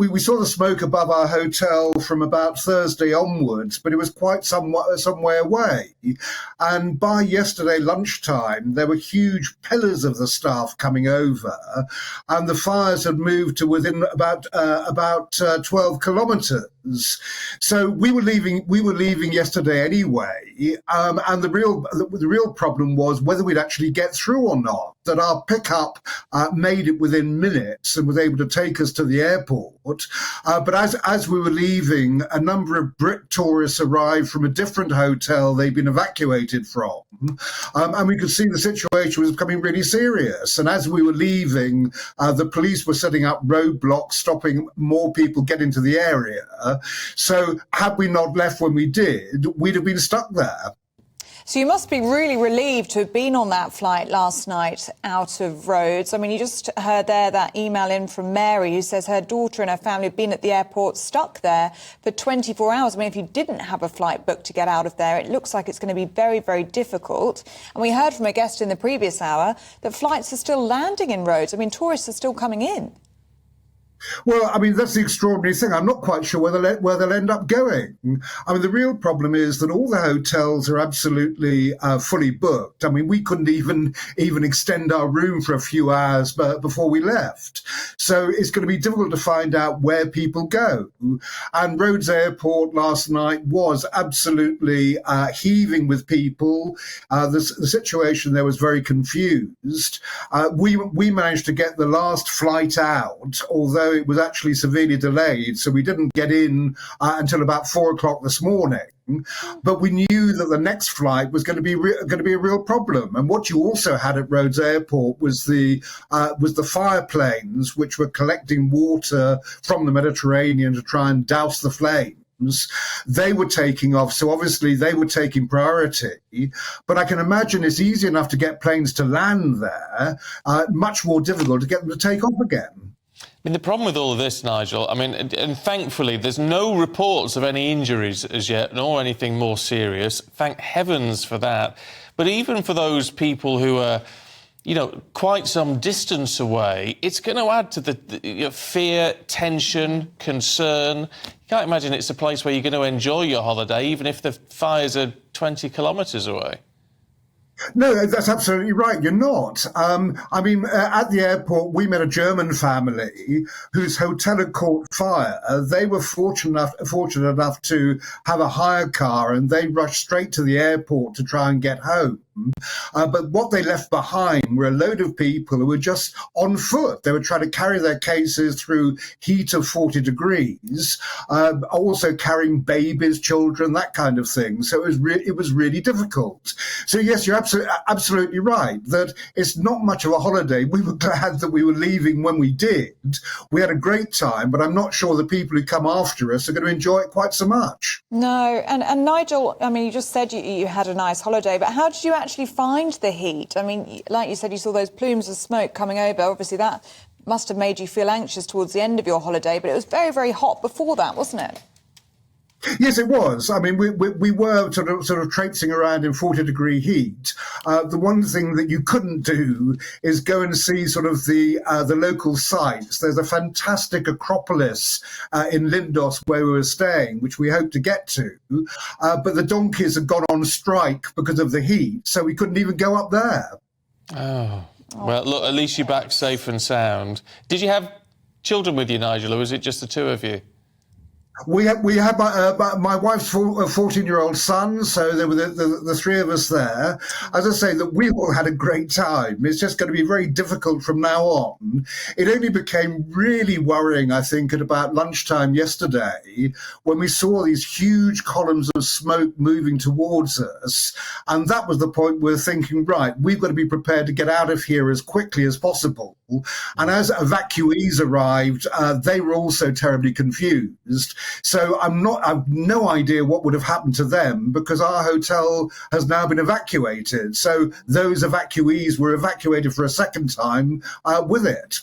we saw the smoke above our hotel from about Thursday onwards, but it was quite some way away. And by yesterday lunchtime, there were huge pillars of the staff coming over, and the fires had moved to within about 12 kilometres. So we were leaving yesterday anyway, and the real problem was whether we'd actually get through or not. That our pickup made it within minutes and was able to take us to the airport. But as we were leaving, a number of Brit tourists arrived from a different hotel they'd been evacuated from, and we could see the situation was becoming really serious. And as we were leaving, the police were setting up roadblocks, stopping more people getting to the area. So had we not left when we did, we'd have been stuck there. So you must be really relieved to have been on that flight last night out of Rhodes. I mean, you just heard there that email in from Mary, who says her daughter and her family have been at the airport stuck there for 24 hours. I mean, if you didn't have a flight booked to get out of there, it looks like it's going to be very, very difficult. And we heard from a guest in the previous hour that flights are still landing in Rhodes. I mean, tourists are still coming in. Well, I mean, that's the extraordinary thing. I'm not quite sure where they'll end up going. I mean, the real problem is that all the hotels are absolutely fully booked. I mean, we couldn't even extend our room for a few hours before we left. So it's going to be difficult to find out where people go. And Rhodes Airport last night was absolutely heaving with people. The situation there was very confused. We managed to get the last flight out, although it was actually severely delayed, so we didn't get in until about 4 o'clock this morning. But we knew that the next flight was going to be a real problem. And what you also had at Rhodes Airport was the fire planes, which were collecting water from the Mediterranean to try and douse the flames. They were taking off, so obviously they were taking priority. But I can imagine it's easy enough to get planes to land there, much more difficult to get them to take off again. I mean, the problem with all of this, Nigel, I mean, and thankfully there's no reports of any injuries as yet, nor anything more serious. Thank heavens for that. But even for those people who are, you know, quite some distance away, it's going to add to the fear, tension, concern. You can't imagine it's a place where you're going to enjoy your holiday, even if the fires are 20 kilometres away. No, that's absolutely right. You're not. I mean, at the airport, we met a German family whose hotel had caught fire. They were fortunate enough to have a hire car, and they rushed straight to the airport to try and get home. But what they left behind were a load of people who were just on foot. They were trying to carry their cases through heat of 40 degrees, also carrying babies, children, that kind of thing. So it was really difficult. So yes, you're absolutely right that it's not much of a holiday. We were glad that we were leaving when we did. We had a great time, but I'm not sure the people who come after us are going to enjoy it quite so much. No, and Nigel, I mean, you just said you had a nice holiday, but how did you actually find the heat? I mean, like you said, you saw those plumes of smoke coming over. Obviously, that must have made you feel anxious towards the end of your holiday, but it was very, very hot before that, wasn't it? Yes, it was. I mean, we were sort of traipsing around in 40-degree heat. The one thing that you couldn't do is go and see sort of the local sites. There's a fantastic Acropolis in Lindos where we were staying, which we hope to get to. But the donkeys had gone on strike because of the heat, so we couldn't even go up there. Oh. Well, look, at least you're back safe and sound. Did you have children with you, Nigel, or was it just the two of you? We had my wife's 14-year-old son, so there were the three of us there. As I say, that we all had a great time. It's just going to be very difficult from now on. It only became really worrying, I think, at about lunchtime yesterday when we saw these huge columns of smoke moving towards us. And that was the point we're thinking, right, we've got to be prepared to get out of here as quickly as possible. And as evacuees arrived, they were also terribly confused. So I've no idea what would have happened to them because our hotel has now been evacuated. So those evacuees were evacuated for a second time with it.